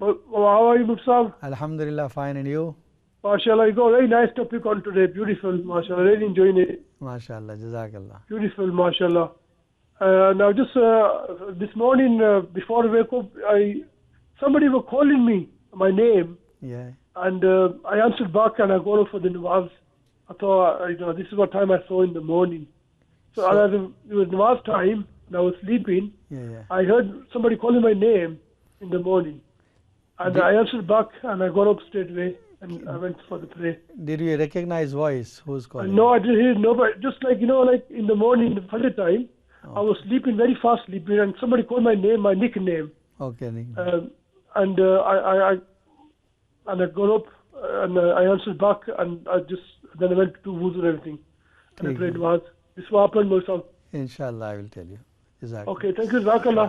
How are you, Mufsal? Alhamdulillah, fine, and you? MashaAllah, you got a very nice topic on today. Beautiful, MashaAllah. Really enjoying it. MashaAllah, Jazakallah. Beautiful, MashaAllah. Now, just this morning, before I wake up, somebody was calling me my name, Yeah. and I answered back, and I got up for the Nawaz. I thought, this is what time I saw in the morning. So it was Nawaz time, and I was sleeping. Yeah. I heard somebody calling my name in the morning, and I answered back, and I got up straight away, and I went for the prayer. Did you recognize voice? Who's calling? No, I didn't hear nobody. Just like, like in the morning, the Fajr time, I was sleeping, very fast sleeping, and somebody called my name, my nickname. Okay. And I got up, and I answered back, and then I went to wuzu and everything. And I prayed Nawaz. This is what happened, Mufsal. Inshallah, I will tell you. Okay, thank you, Jazakallah.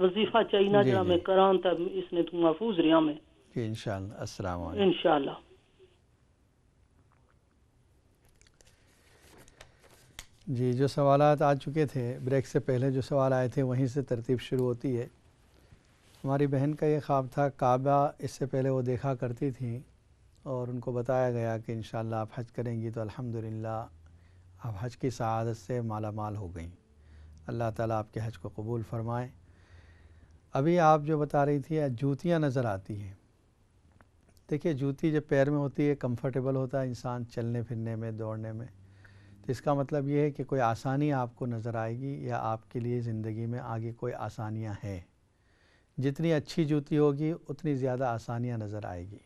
وظیفہ چاہیے جڑا میں کراں تے اس نے تو محفوظ رہیا میں جی انشاءاللہ. السلام علیکم. انشاءاللہ. جی جو سوالات آ چکے تھے بریک سے پہلے، جو سوال آئے تھے وہیں سے ترتیب شروع ہوتی ہے. ہماری بہن کا یہ خواب تھا، کعبہ اس سے پہلے وہ دیکھا کرتی تھیں اور ان کو بتایا گیا کہ انشاءاللہ آپ حج کریں گی تو الحمدللہ آپ حج کی سعادت سے مالا مال ہو گئیں. اللہ تعالیٰ آپ کے حج کو قبول فرمائے. ابھی آپ جو بتا رہی تھی جوتیاں نظر آتی ہیں. دیکھیے جوتی جب پیر میں ہوتی ہے کمفرٹیبل ہوتا ہے انسان چلنے پھرنے میں، دوڑنے میں، تو اس کا مطلب یہ ہے کہ کوئی آسانی آپ کو نظر آئے گی یا آپ کے لیے زندگی میں آگے کوئی آسانیاں ہیں. جتنی اچھی جوتی ہوگی اتنی زیادہ آسانیاں نظر آئے گی.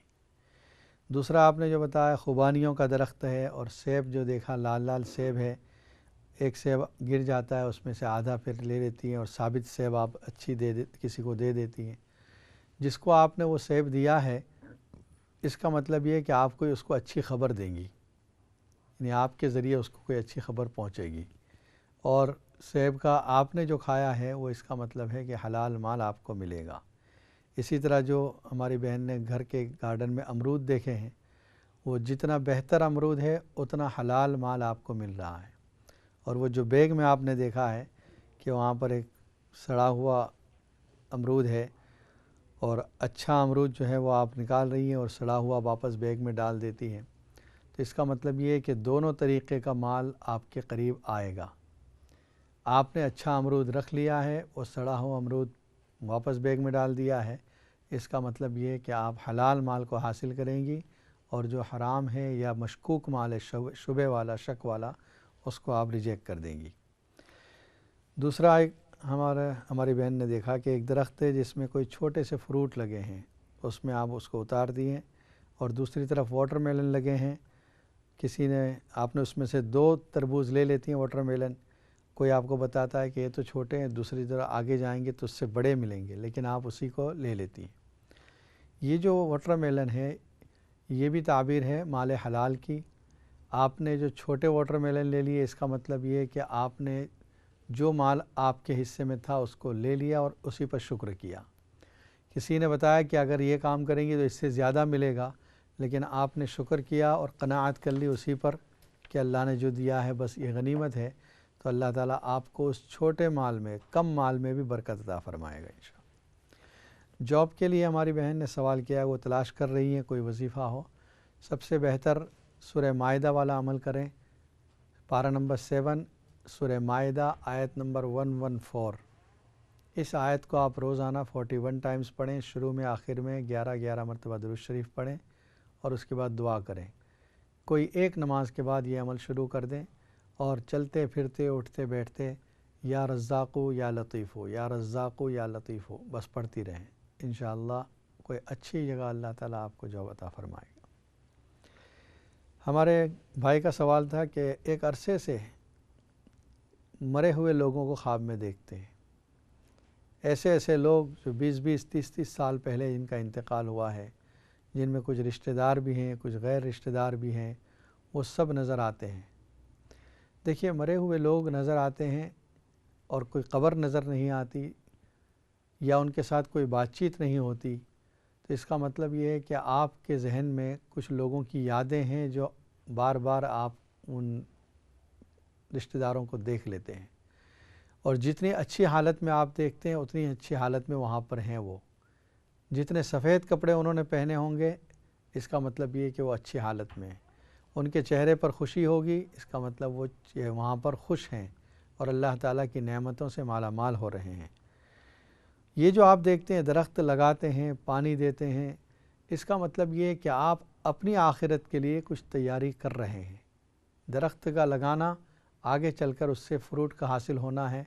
دوسرا آپ نے جو بتایا خوبانیوں کا درخت ہے اور سیب جو دیکھا لال لال سیب ہے، ایک سیب گر جاتا ہے اس میں سے آدھا پھر لے لیتی ہیں اور ثابت سیب آپ اچھی کسی کو دے دیتی ہیں. جس کو آپ نے وہ سیب دیا ہے اس کا مطلب یہ ہے کہ آپ کوئی اس کو اچھی خبر دیں گی، یعنی آپ کے ذریعے اس کو کوئی اچھی خبر پہنچے گی. اور سیب کا آپ نے جو کھایا ہے وہ اس کا مطلب ہے کہ حلال مال آپ کو ملے گا. اسی طرح جو ہماری بہن نے گھر کے گارڈن میں امرود دیکھے ہیں، وہ جتنا بہتر امرود ہے اتنا حلال مال آپ کو مل رہا ہے. اور وہ جو بیگ میں آپ نے دیکھا ہے کہ وہاں پر ایک سڑا ہوا امرود ہے اور اچھا امرود جو ہے وہ آپ نکال رہی ہیں اور سڑا ہوا واپس بیگ میں ڈال دیتی ہیں، تو اس کا مطلب یہ ہے کہ دونوں طریقے کا مال آپ کے قریب آئے گا. آپ نے اچھا امرود رکھ لیا ہے اور سڑا ہوا امرود واپس بیگ میں ڈال دیا ہے، اس کا مطلب یہ ہے کہ آپ حلال مال کو حاصل کریں گی اور جو حرام ہے یا مشکوک مال ہے، شبہ والا، شک والا، اس کو آپ ریجیکٹ کر دیں گی. دوسرا ایک ہماری بہن نے دیکھا کہ ایک درخت ہے جس میں کوئی چھوٹے سے فروٹ لگے ہیں، اس میں آپ اس کو اتار دیے اور دوسری طرف واٹر میلن لگے ہیں. آپ نے اس میں سے 2 تربوز لے لیتی ہیں واٹر میلن. کوئی آپ کو بتاتا ہے کہ یہ تو چھوٹے ہیں، دوسری طرف آگے جائیں گے تو اس سے بڑے ملیں گے، لیکن آپ اسی کو لے لیتی ہیں. یہ جو واٹر میلن ہے یہ بھی تعبیر ہے مال حلال کی. آپ نے جو چھوٹے واٹر میلن لے لیے اس کا مطلب یہ ہے کہ آپ نے جو مال آپ کے حصے میں تھا اس کو لے لیا اور اسی پر شکر کیا. کسی نے بتایا کہ اگر یہ کام کریں گے تو اس سے زیادہ ملے گا، لیکن آپ نے شکر کیا اور قناعت کر لی اسی پر کہ اللہ نے جو دیا ہے بس یہ غنیمت ہے، تو اللہ تعالیٰ آپ کو اس چھوٹے مال میں، کم مال میں بھی برکت عطا فرمائے گا انشاءاللہ. جاب کے لیے ہماری بہن نے سوال کیا ہے، وہ تلاش کر رہی ہیں کوئی وظیفہ ہو. سب سے بہتر سورہ مائدہ والا عمل کریں. پارہ نمبر 7 سورہ مائدہ آیت نمبر 114. اس آیت کو آپ روزانہ 41 ٹائمز پڑھیں. شروع میں آخر میں 11 مرتبہ درود شریف پڑھیں اور اس کے بعد دعا کریں. کوئی ایک نماز کے بعد یہ عمل شروع کر دیں اور چلتے پھرتے اٹھتے بیٹھتے یا رزاقو یا لطیفو، یا رزاقو یا لطیفو بس پڑھتی رہیں. انشاءاللہ کوئی اچھی جگہ اللہ تعالیٰ آپ کو جو عطا فرمائے گا. ہمارے بھائی کا سوال تھا کہ ایک عرصے سے مرے ہوئے لوگوں کو خواب میں دیکھتے ہیں. ایسے لوگ جو 20 30 سال پہلے جن کا انتقال ہوا ہے، جن میں کچھ رشتہ دار بھی ہیں، کچھ غیر رشتہ دار بھی ہیں، وہ سب نظر آتے ہیں. دیکھیے مرے ہوئے لوگ نظر آتے ہیں اور کوئی قبر نظر نہیں آتی یا ان کے ساتھ کوئی بات چیت نہیں ہوتی، تو اس کا مطلب یہ ہے کہ آپ کے ذہن میں کچھ لوگوں کی یادیں ہیں جو بار بار آپ ان رشتہ داروں کو دیکھ لیتے ہیں، اور جتنی اچھی حالت میں آپ دیکھتے ہیں اتنی اچھی حالت میں وہاں پر ہیں. وہ جتنے سفید کپڑے انہوں نے پہنے ہوں گے اس کا مطلب یہ کہ وہ اچھی حالت میں ہیں. ان کے چہرے پر خوشی ہوگی اس کا مطلب وہ وہاں پر خوش ہیں اور اللہ تعالیٰ کی نعمتوں سے مالا مال ہو رہے ہیں. یہ جو آپ دیکھتے ہیں درخت لگاتے ہیں، پانی دیتے ہیں، اس کا مطلب یہ ہے کہ آپ اپنی آخرت کے لیے کچھ تیاری کر رہے ہیں. درخت کا لگانا آگے چل کر اس سے فروٹ کا حاصل ہونا ہے،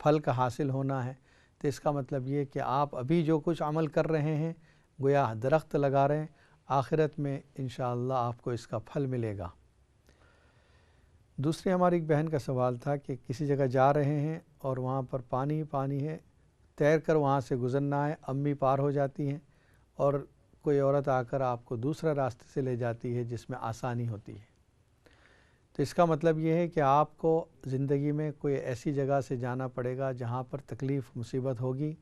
پھل کا حاصل ہونا ہے، تو اس کا مطلب یہ کہ آپ ابھی جو کچھ عمل کر رہے ہیں گویا درخت لگا رہے ہیں، آخرت میں انشاءاللہ آپ کو اس کا پھل ملے گا. دوسری ہماری ایک بہن کا سوال تھا کہ کسی جگہ جا رہے ہیں اور وہاں پر پانی ہے، تیر کر وہاں سے گزرنا ہے، امی پار ہو جاتی ہیں اور کوئی عورت آ کر آپ کو دوسرا راستے سے لے جاتی ہے جس میں آسانی ہوتی ہے. تو اس کا مطلب یہ ہے کہ آپ کو زندگی میں کوئی ایسی جگہ سے جانا پڑے گا جہاں پر تکلیف مصیبت ہوگی،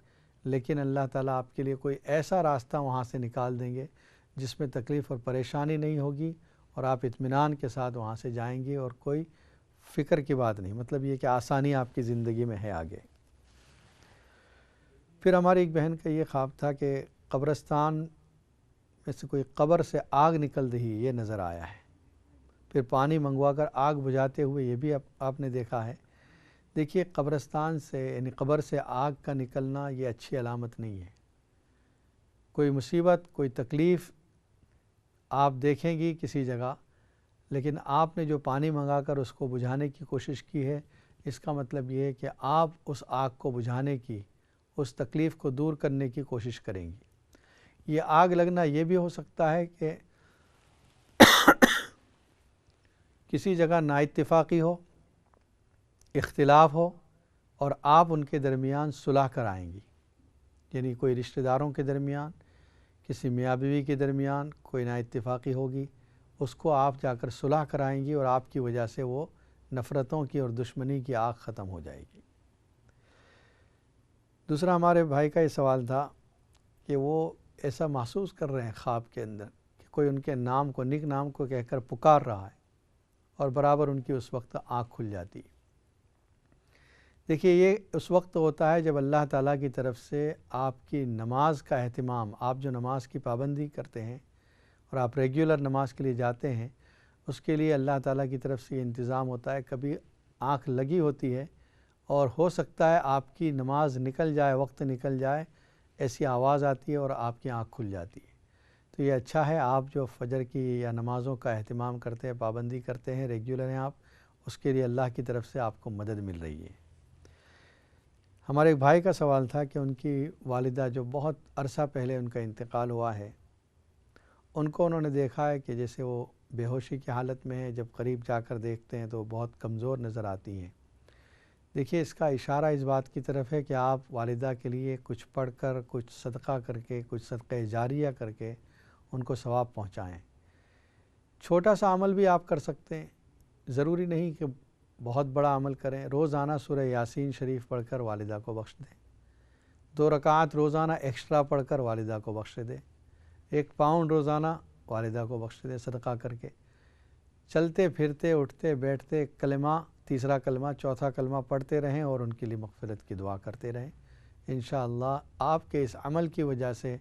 لیکن اللہ تعالیٰ آپ کے لیے کوئی ایسا راستہ وہاں سے نکال دیں گے جس میں تکلیف اور پریشانی نہیں ہوگی، اور آپ اطمینان کے ساتھ وہاں سے جائیں گے اور کوئی فکر کی بات نہیں، مطلب یہ کہ آسانی آپ کی زندگی میں ہے آگے۔ پھر ہماری ایک بہن کا یہ خواب تھا کہ قبرستان میں سے کوئی قبر سے آگ نکل رہی یہ نظر آیا ہے، پھر پانی منگوا کر آگ بجھاتے ہوئے یہ بھی آپ نے دیکھا ہے۔ دیکھیے قبرستان سے یعنی قبر سے آگ کا نکلنا یہ اچھی علامت نہیں ہے۔ کوئی مصیبت کوئی تکلیف آپ دیکھیں گی کسی جگہ، لیکن آپ نے جو پانی منگا کر اس کو بجھانے کی کوشش کی ہے، اس کا مطلب یہ ہے کہ آپ اس آگ کو بجھانے کی، اس تکلیف کو دور کرنے کی کوشش کریں گی۔ یہ آگ لگنا یہ بھی ہو سکتا ہے کہ کسی جگہ نااتفاقی ہو، اختلاف ہو، اور آپ ان کے درمیان صلح کرائیں گی، یعنی کوئی رشتہ داروں کے درمیان، کسی میاں بیوی کے درمیان کوئی نااتفاقی ہوگی، اس کو آپ جا کر صلح کرائیں گی اور آپ کی وجہ سے وہ نفرتوں کی اور دشمنی کی آگ ختم ہو جائے گی۔ دوسرا ہمارے بھائی کا یہ سوال تھا کہ وہ ایسا محسوس کر رہے ہیں خواب کے اندر کہ کوئی ان کے نام کو، نیک نام کو کہہ کر پکار رہا ہے اور برابر ان کی اس وقت آنکھ کھل جاتی ہے۔ دیکھیے یہ اس وقت ہوتا ہے جب اللہ تعالیٰ کی طرف سے آپ کی نماز کا اہتمام، آپ جو نماز کی پابندی کرتے ہیں اور آپ ریگولر نماز کے لیے جاتے ہیں، اس کے لیے اللہ تعالیٰ کی طرف سے یہ انتظام ہوتا ہے۔ کبھی آنکھ لگی ہوتی ہے اور ہو سکتا ہے آپ کی نماز نکل جائے، وقت نکل جائے، ایسی آواز آتی ہے اور آپ کی آنکھ کھل جاتی ہے۔ تو یہ اچھا ہے، آپ جو فجر کی یا نمازوں کا اہتمام کرتے ہیں، پابندی کرتے ہیں، ریگولر ہیں آپ، اس کے لیے اللہ کی طرف سے آپ کو مدد مل رہی ہے۔ ہمارے ایک بھائی کا سوال تھا کہ ان کی والدہ جو بہت عرصہ پہلے ان کا انتقال ہوا ہے، ان کو انہوں نے دیکھا ہے کہ جیسے وہ بے ہوشی کی حالت میں ہے، جب قریب جا کر دیکھتے ہیں تو وہ بہت کمزور نظر آتی ہیں۔ دیکھیے اس کا اشارہ اس بات کی طرف ہے کہ آپ والدہ کے لیے کچھ پڑھ کر، کچھ صدقہ کر کے، کچھ صدقہ جاریہ کر کے ان کو ثواب پہنچائیں۔ چھوٹا سا عمل بھی آپ کر سکتے ہیں، ضروری نہیں کہ بہت بڑا عمل کریں۔ روزانہ سورہ یاسین شریف پڑھ کر والدہ کو بخش دیں، 2 رکعات روزانہ ایکسٹرا پڑھ کر والدہ کو بخش دیں، 1 پاؤنڈ روزانہ والدہ کو بخش دیں صدقہ کر کے۔ چلتے پھرتے اٹھتے بیٹھتے کلمہ، تیسرا کلمہ، چوتھا کلمہ پڑھتے رہیں اور ان کے لیے مغفرت کی دعا کرتے رہیں۔ انشاءاللہ آپ کے اس عمل کی وجہ سے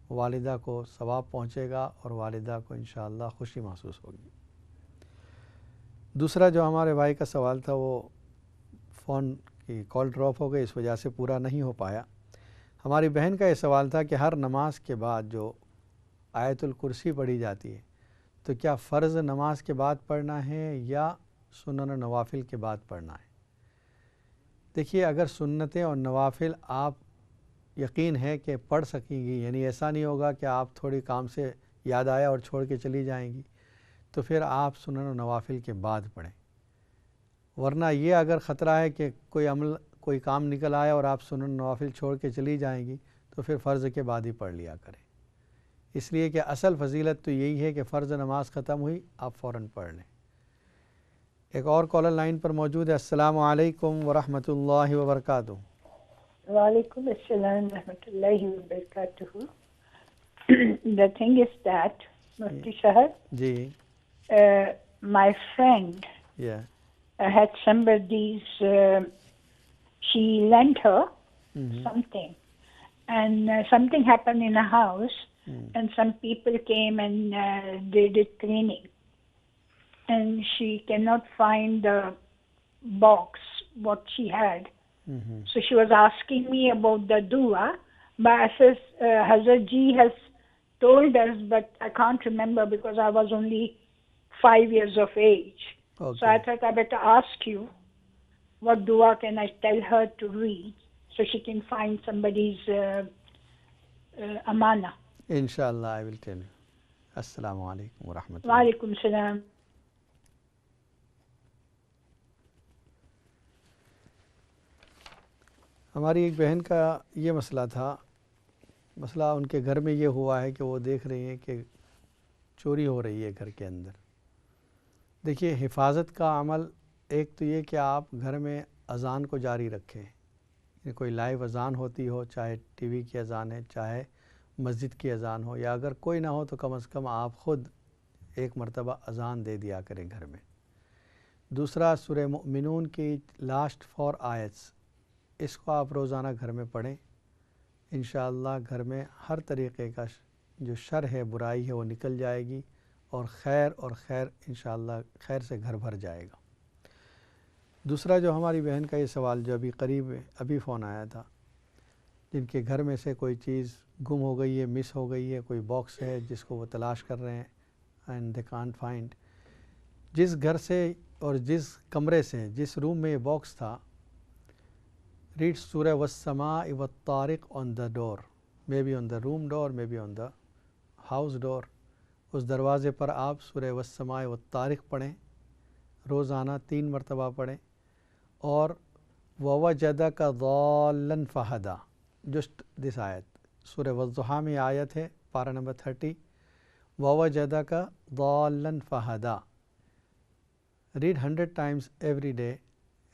والدہ کو ثواب پہنچے گا اور والدہ کو انشاءاللہ خوشی محسوس ہوگی۔ دوسرا جو ہمارے بھائی کا سوال تھا وہ فون کی کال ڈراپ ہو گئی، اس وجہ سے پورا نہیں ہو پایا۔ ہماری بہن کا یہ سوال تھا کہ ہر نماز کے بعد جو آیت الکرسی پڑھی جاتی ہے تو کیا فرض نماز کے بعد پڑھنا ہے یا سنن و نوافل کے بعد پڑھنا ہے؟ دیکھیے اگر سنتیں اور نوافل آپ یقین ہے کہ پڑھ سکیں گی، یعنی ایسا نہیں ہوگا کہ آپ تھوڑی کام سے یاد آیا اور چھوڑ کے چلی جائیں گی، تو پھر آپ سنن و نوافل کے بعد پڑھیں۔ ورنہ یہ اگر خطرہ ہے کہ کوئی کام نکل آیا اور آپ سنن و نوافل چھوڑ کے چلی جائیں گی تو پھر فرض کے بعد ہی پڑھ لیا کریں، اس لیے کہ اصل فضیلت تو یہی ہے کہ فرض نماز ختم ہوئی آپ فوراً پڑھ لیں۔ ایک اور کالر لائن پر موجود ہے۔ السلام علیکم ورحمۃ اللہ وبرکاتہ۔ وعلیکم السلام ورحمۃ اللہ وبرکاتہ۔ The thing is that, Mufti Sahab, G my friend yeah had somebody's, she lent her something, and something happened in a house, and some people came and they did cleaning, and she cannot find the box, what she had. So she was asking me about the dua, but I says, Hazrat Ji has told us, but I can't remember because I was only 5 years of age. Okay. So I thought I better ask you, what dua can I tell her to read so she can find somebody's amana. Inshallah, I will tell you. Assalamu alaikum wa rahmatullah. Wa alaikum salam. ہماری ایک بہن کا یہ مسئلہ تھا، مسئلہ ان کے گھر میں یہ ہوا ہے کہ وہ دیکھ رہی ہیں کہ چوری ہو رہی ہے گھر کے اندر، دیکھیے حفاظت کا عمل ایک تو یہ کہ آپ گھر میں اذان کو جاری رکھیں، کوئی لائیو اذان ہوتی ہو، چاہے ٹی وی کی اذان ہے، چاہے مسجد کی اذان ہو، یا اگر کوئی نہ ہو تو کم از کم آپ خود ایک مرتبہ اذان دے دیا کریں گھر میں۔ دوسرا سورہ مؤمنون کی لاسٹ 4 آیتس، اس کو آپ روزانہ گھر میں پڑھیں، انشاءاللہ گھر میں ہر طریقے کا جو شر ہے، برائی ہے، وہ نکل جائے گی اور خیر انشاءاللہ خیر سے گھر بھر جائے گا۔ دوسرا جو ہماری بہن کا یہ سوال جو ابھی فون آیا تھا، جن کے گھر میں سے کوئی چیز گم ہو گئی ہے، مس ہو گئی ہے، کوئی باکس ہے جس کو وہ تلاش کر رہے ہیں اینڈ دے کانٹ فائنڈ، جس گھر سے اور جس کمرے سے جس روم میں یہ باکس تھا، ریڈ سورہ والسماء والطارق on the door, may be on the room door, may be on the house door, اس دروازے پر آپ سورہ والسماء والطارق پڑھیں، روزانہ 3 مرتبہ پڑھیں، اور ووجدک ضالا فہدا، جسٹ دس آیت سورہ والضحیٰ میں آیت ہے، پارہ نمبر 30، ووجدک ضالا فہدا، read 100 times every day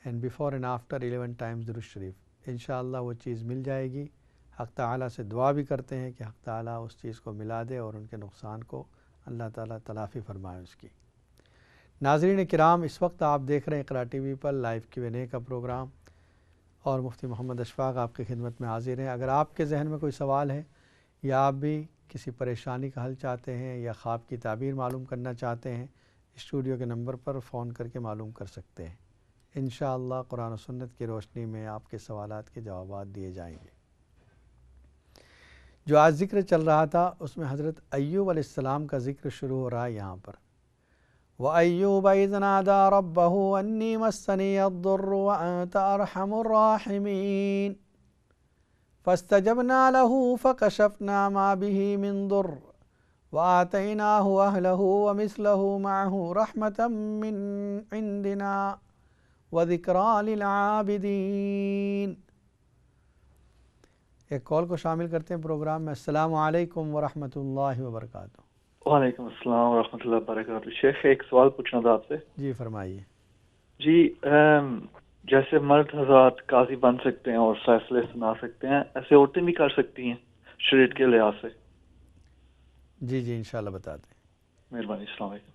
and before and after 11 times درود شریف، انشاءاللہ وہ چیز مل جائے گی۔ حق تعالیٰ سے دعا بھی کرتے ہیں کہ حق تعالیٰ اس چیز کو ملا دے اور ان کے نقصان کو اللہ تعالیٰ تلافی فرمائے اس کی۔ ناظرین کرام، اس وقت آپ دیکھ رہے ہیں اقرا ٹی وی پر لائیو Q&A کا پروگرام، اور مفتی محمد اشفاق آپ کی خدمت میں حاضر ہیں۔ اگر آپ کے ذہن میں کوئی سوال ہے یا آپ بھی کسی پریشانی کا حل چاہتے ہیں یا خواب کی تعبیر معلوم کرنا چاہتے ہیں، اسٹوڈیو کے نمبر پر فون کر کے معلوم کر سکتے ہیں۔ انشاءاللہ قرآن و سنت کی روشنی میں آپ کے سوالات کے جوابات دیے جائیں گے۔ جو آج ذکر چل رہا تھا اس میں حضرت ایوب علیہ السلام کا ذکر شروع ہو رہا ہے یہاں پر، وَأَيُّوبَ إِذْ نَادَىٰ رَبَّهُ أَنِّي مَسَّنِيَ الضُّرُّ وَأَنْتَ أَرْحَمُ الرَّاحِمِينَ فَاسْتَجَبْنَا لَهُ فَكَشَفْنَا مَا بِهِ مِنْ ضُرٍّ وَآتَيْنَاهُ أَهْلَهُ وَمِثْلَهُ مَعَهُ رَحْمَةً مِّنْ عِنْدِنَا وَذِكْرَىٰ لِلْعَابِدِينَ۔ ایک کال کو شامل کرتے ہیں پروگرام میں۔ السلام علیکم ورحمۃ اللہ وبرکاتہ۔ وعلیکم السلام ورحمۃ اللہ وبرکاتہ۔ شیخ ایک سوال پوچھنا تھا آپ سے۔ جی فرمائیے۔ جی جیسے مرد حضرات قاضی بن سکتے ہیں اور فیصلے سنا سکتے ہیں، ایسے عورتیں بھی کر سکتی ہیں شریعت کے لحاظ سے؟ جی جی انشاءاللہ بتاتے ہیں۔ مہربانی، السلام علیکم۔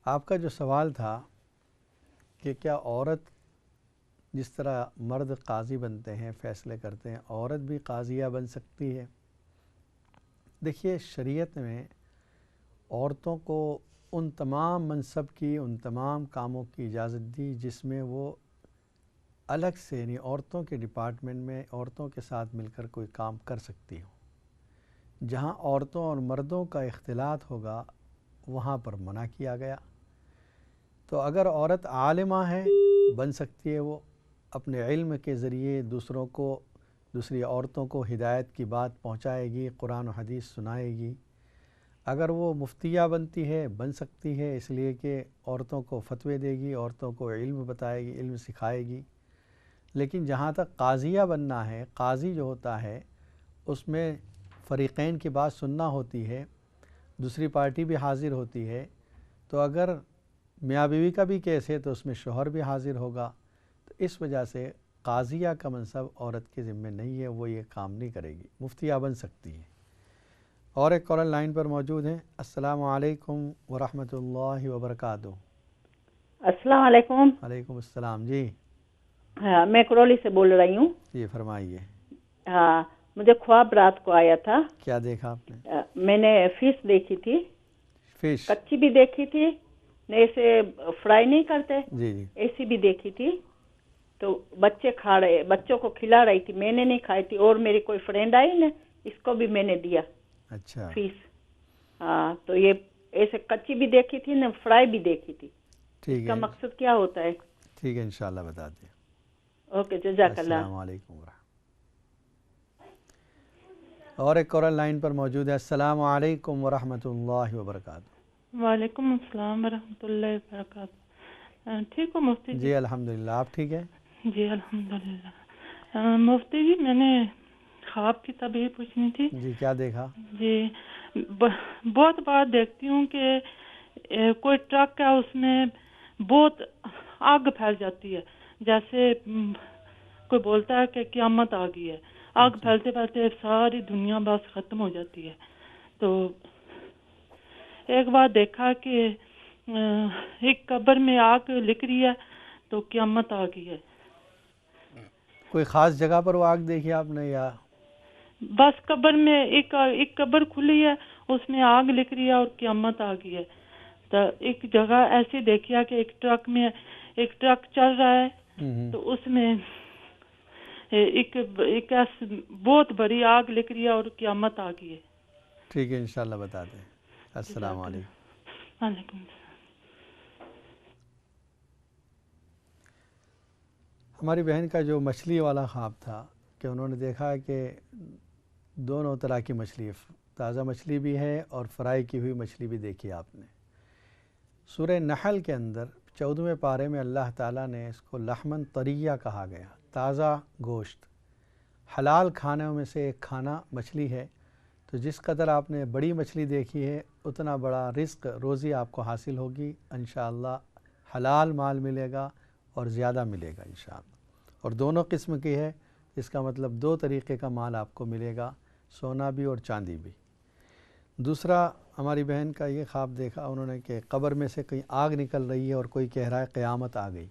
آپ کا جو سوال تھا کہ کیا عورت جس طرح مرد قاضی بنتے ہیں، فیصلے کرتے ہیں، عورت بھی قاضیہ بن سکتی ہے؟ دیکھیے شریعت میں عورتوں کو ان تمام منصب کی، ان تمام کاموں کی اجازت دی جس میں وہ الگ سے، یعنی عورتوں کے ڈپارٹمنٹ میں عورتوں کے ساتھ مل کر کوئی کام کر سکتی ہوں۔ جہاں عورتوں اور مردوں کا اختلاط ہوگا وہاں پر منع کیا گیا۔ تو اگر عورت عالمہ ہے بن سکتی ہے، وہ اپنے علم کے ذریعے دوسری عورتوں کو ہدایت کی بات پہنچائے گی، قرآن و حدیث سنائے گی۔ اگر وہ مفتیہ بنتی ہے بن سکتی ہے، اس لیے کہ عورتوں کو فتوے دے گی، عورتوں کو علم بتائے گی، علم سکھائے گی۔ لیکن جہاں تک قاضیہ بننا ہے، قاضی جو ہوتا ہے اس میں فریقین کی بات سننا ہوتی ہے، دوسری پارٹی بھی حاضر ہوتی ہے، تو اگر میاں بیوی کا بھی کیس ہے تو اس میں شوہر بھی حاضر ہوگا۔ تو اس وجہ سے قاضیہ کا منصب عورت کے ذمہ نہیں ہے، وہ یہ کام نہیں کرے گی، مفتیہ بن سکتی ہے۔ اور ایک کالر لائن پر موجود ہیں۔ السلام علیکم ورحمۃ اللہ وبرکاتہ۔ السلام علیکم۔ وعلیکم السلام۔ جی ہاں، میں کرولی سے بول رہی ہوں۔ جی فرمائیے۔ ہاں، مجھے خواب رات کو آیا تھا۔ کیا دیکھا آپ نے؟ میں نے فش دیکھی تھی، فش کچی بھی دیکھی تھی، ایسے فرائی نہیں کرتے، جی جی ایسی بھی دیکھی تھی۔ تو بچے کھا رہے، بچوں کو کھلا رہی تھی، میں نے نہیں کھائی تھی، اور میری کوئی فرینڈ آئی نا، اس کو بھی میں نے دیا۔ اچھا فش، ہاں، تو یہ ایسے کچی بھی دیکھی تھی نا، فرائی بھی دیکھی تھی۔ ٹھیک اس کا ہے، مقصد کیا ہوتا ہے؟ ٹھیک ہے انشاءاللہ بتاتے ہیں۔ اوکے، جزاک اللہ۔ السلام علیکم ورحمۃ۔ اور ایک کالر لائن پر موجود ہے۔ السلام علیکم ورحمۃ اللہ وبرکاتہ۔ وعلیکم السلام ورحمۃ اللہ وبرکاتہ۔ ٹھیک ہو مفتی جی؟ جی الحمدللہ، آپ ٹھیک ہیں؟ جی الحمدللہ۔ مفتی جی، میں نے خواب کی تعبیر پوچھنی تھی. جی کیا دیکھا؟ جی بہت بار دیکھتی ہوں کہ کوئی ٹرک ہے اس میں بہت آگ پھیل جاتی ہے، جیسے کوئی بولتا ہے کہ قیامت آ گئی ہے. آگ پھیلتے پھیلتے ساری دنیا بس ختم ہو جاتی ہے. تو ایک بار دیکھا کہ ایک قبر میں آگ لکھ رہی ہے تو قیامت آ گئی ہے. کوئی خاص جگہ پر وہ آگ دیکھی آپ نے یا؟ بس قبر میں ایک قبر کھلی ہے، اس میں آگ لکھ رہی ہے اور قیامت آ گئی ہے. تو ایک جگہ ایسی دیکھی ہے کہ ایک ٹرک چل رہا ہے تو اس میں ایک بہت بڑی آگ لکھ رہی ہے اور قیامت آ گئی ہے. ٹھیک ہے انشاءاللہ بتا دیں. السلام علیکم. وعلیکم السلام. ہماری بہن کا جو مچھلی والا خواب تھا کہ انہوں نے دیکھا کہ دونوں طرح کی مچھلی، تازہ مچھلی بھی ہے اور فرائی کی ہوئی مچھلی بھی دیکھی آپ نے. سورہ نحل کے اندر 14ویں پارے میں اللہ تعالیٰ نے اس کو لحمن طریہ کہا گیا، تازہ گوشت. حلال کھانوں میں سے ایک کھانا مچھلی ہے. تو جس قدر آپ نے بڑی مچھلی دیکھی ہے اتنا بڑا رزق روزی آپ کو حاصل ہوگی انشاءاللہ. حلال مال ملے گا اور زیادہ ملے گا انشاءاللہ. اور دونوں قسم کی ہے، اس کا مطلب 2 طریقے کا مال آپ کو ملے گا، سونا بھی اور چاندی بھی. دوسرا ہماری بہن کا یہ خواب دیکھا انہوں نے کہ قبر میں سے کہیں آگ نکل رہی ہے اور کوئی کہہ رہا ہے قیامت آ گئی.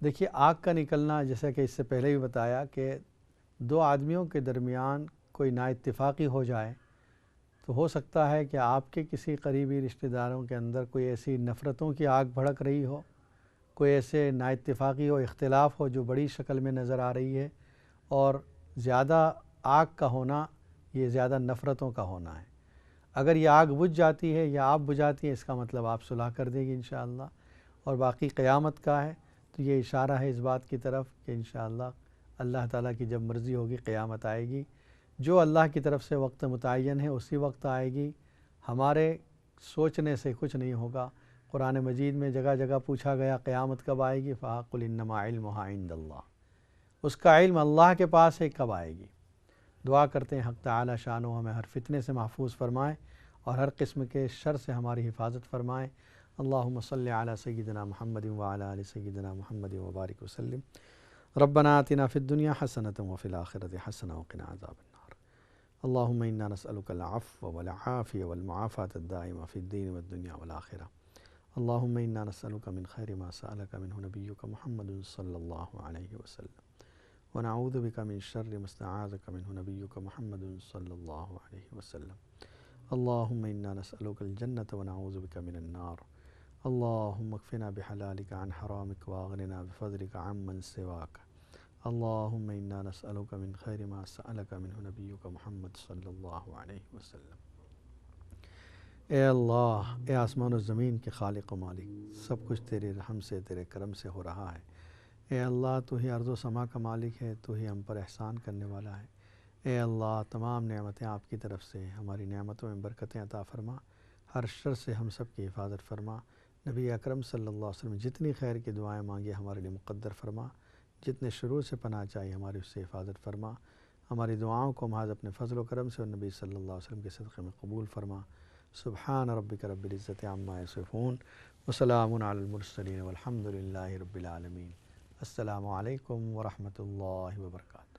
دیکھیے آگ کا نکلنا جیسا کہ اس سے پہلے بھی بتایا کہ 2 آدمیوں کے درمیان کوئی نا اتفاقی ہو جائے تو ہو سکتا ہے کہ آپ کے کسی قریبی رشتہ داروں کے اندر کوئی ایسی نفرتوں کی آگ بھڑک رہی ہو، کوئی ایسے نا اتفاقی ہو، اختلاف ہو جو بڑی شکل میں نظر آ رہی ہے. اور زیادہ آگ کا ہونا یہ زیادہ نفرتوں کا ہونا ہے. اگر یہ آگ بجھ جاتی ہے یا آپ بجھاتی ہیں اس کا مطلب آپ صلح کر دے گی انشاءاللہ. اور باقی قیامت کا ہے تو یہ اشارہ ہے اس بات کی طرف کہ انشاءاللہ اللہ تعالیٰ کی جب مرضی ہوگی قیامت آئے گی. جو اللہ کی طرف سے وقت متعین ہے اسی وقت آئے گی. ہمارے سوچنے سے کچھ نہیں ہوگا. قرآن مجید میں جگہ جگہ پوچھا گیا قیامت کب آئے گی، فَقُلْ إِنَّمَا عِلْمُهَا عِنْدَ اللَّهِ، اس کا علم اللہ کے پاس ہے کب آئے گی. دعا کرتے ہیں حق تعالی شانو ہمیں ہر فتنے سے محفوظ فرمائے اور ہر قسم کے شر سے ہماری حفاظت فرمائے. اللہم صلی علی سیدنا محمد وعلی آل سیدنا محمد وبارک وسلم. ربنا آتنا فی الدنیا حسنۃ وفی الآخرۃ حسنۃ وقنا عذاب النار. اللہم انا نسألک العفو والعافیہ والمعافاة الدائمہ فی الدین والدنیا والآخرہ. اللہم انا نسألک من خیر ما سألک منہ نبیک محمد صلی اللہ علیہ وسلم ونعوذ بک من شر ما استعاذک منہ نبیک محمد صلی اللہ علیہ وسلم. اللہم انا نسألک الجنة ونعوذ بک من النار. اللہم اکفنا بحلالک عن حرامک واغننا بفضلک عمن سواک. اللہم انا نسألک من خیر ما سألک منہ نبیک محمد صلی اللہ علیہ وسلم. اے اللہ، اے آسمان و زمین کے خالق و مالک، سب کچھ تیرے رحم سے تیرے کرم سے ہو رہا ہے. اے اللہ تو ہی ارض و سما کا مالک ہے، تو ہی ہم پر احسان کرنے والا ہے. اے اللہ تمام نعمتیں آپ کی طرف سے، ہماری نعمتوں میں برکتیں عطا فرما، ہر شر سے ہم سب کی حفاظت فرما. نبی اکرم صلی اللہ علیہ وسلم جتنی خیر کی دعائیں مانگی ہمارے لیے مقدر فرما، جتنے شرور سے پناہ چاہیے ہماری اس سے حفاظت فرما. ہماری دعاؤں کو محض اپنے فضل و کرم سے اور نبی صلی اللہ علیہ وسلم کے صدقے میں قبول فرما. سبحان ربک رب العزت عما یصفون وسلام علی المرسلین والحمد للہ رب العالمین. السلام علیکم ورحمۃ اللہ وبرکاتہ.